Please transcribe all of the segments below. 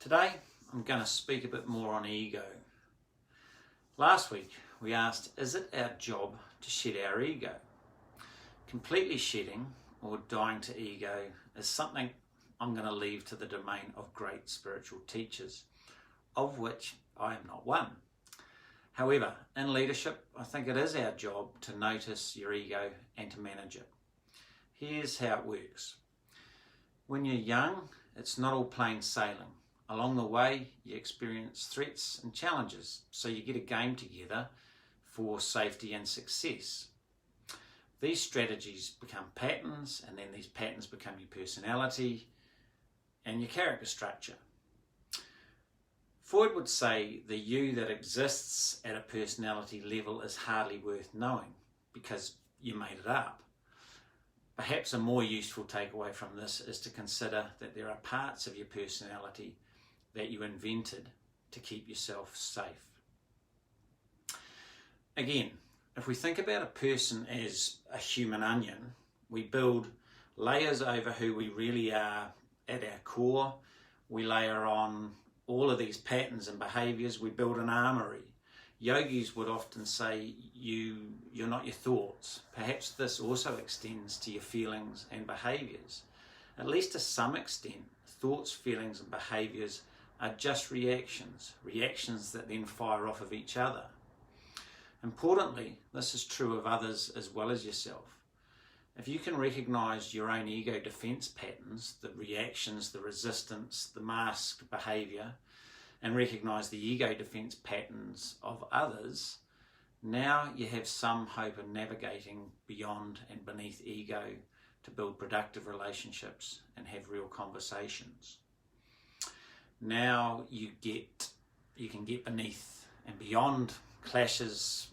Today, I'm going to speak a bit more on ego. Last week, we asked, is it our job to shed our ego? Completely shedding or dying to ego is something I'm going to leave to the domain of great spiritual teachers, of which I am not one. However, in leadership, I think it is our job to notice your ego and to manage it. Here's how it works. When you're young, it's not all plain sailing. Along the way, you experience threats and challenges, so you get a game together for safety and success. These strategies become patterns, and then these patterns become your personality and your character structure. Freud would say the you that exists at a personality level is hardly worth knowing because you made it up. Perhaps a more useful takeaway from this is to consider that there are parts of your personality that you invented to keep yourself safe. Again, if we think about a person as a human onion, we build layers over who we really are at our core. We layer on all of these patterns and behaviours. We build an armoury. Yogis would often say you're not your thoughts. Perhaps this also extends to your feelings and behaviours. At least to some extent, thoughts, feelings and behaviours are just reactions that then fire off of each other. Importantly, this is true of others as well as yourself. If you can recognise your own ego defence patterns, the reactions, the resistance, the masked behaviour, and recognise the ego defence patterns of others, now you have some hope in navigating beyond and beneath ego to build productive relationships and have real conversations. Now you can get beneath and beyond clashes,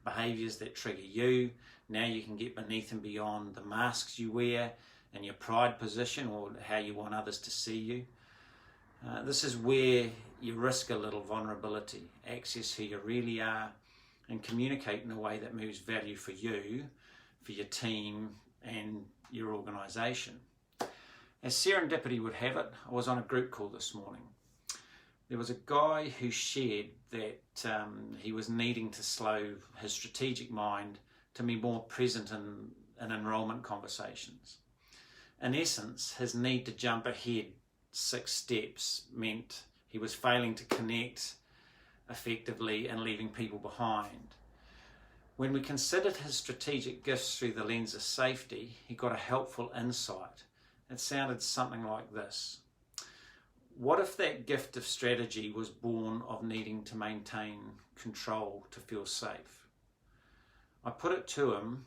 behaviours that trigger you. Now you can get beneath and beyond the masks you wear and your pride position or how you want others to see you. This is where you risk a little vulnerability, access who you really are, and communicate in a way that moves value for you, for your team and your organisation. As serendipity would have it, I was on a group call this morning. There was a guy who shared that he was needing to slow his strategic mind to be more present in enrolment conversations. In essence, his need to jump ahead 6 steps meant he was failing to connect effectively and leaving people behind. When we considered his strategic gifts through the lens of safety, he got a helpful insight. It sounded something like this. What if that gift of strategy was born of needing to maintain control to feel safe? I put it to him,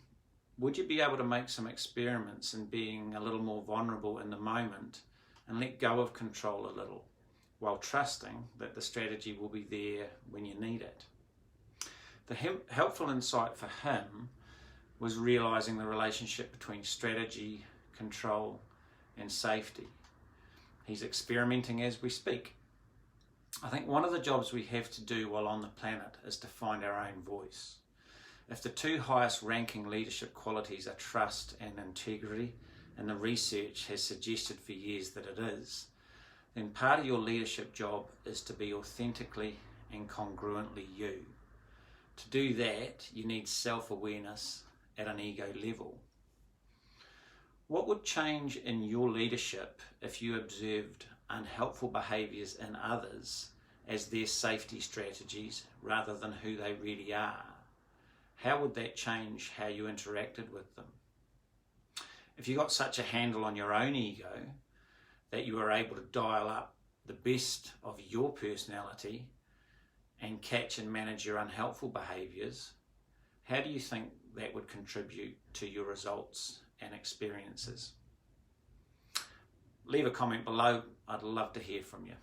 would you be able to make some experiments in being a little more vulnerable in the moment and let go of control a little, while trusting that the strategy will be there when you need it? The helpful insight for him was realising the relationship between strategy, control and safety. He's experimenting as we speak. I think one of the jobs we have to do while on the planet is to find our own voice. If the 2 highest ranking leadership qualities are trust and integrity, and the research has suggested for years that it is, then part of your leadership job is to be authentically and congruently you. To do that, you need self-awareness at an ego level. What would change in your leadership if you observed unhelpful behaviours in others as their safety strategies rather than who they really are? How would that change how you interacted with them? If you got such a handle on your own ego that you were able to dial up the best of your personality and catch and manage your unhelpful behaviours, how do you think that would contribute to your results and experiences? Leave a comment below. I'd love to hear from you.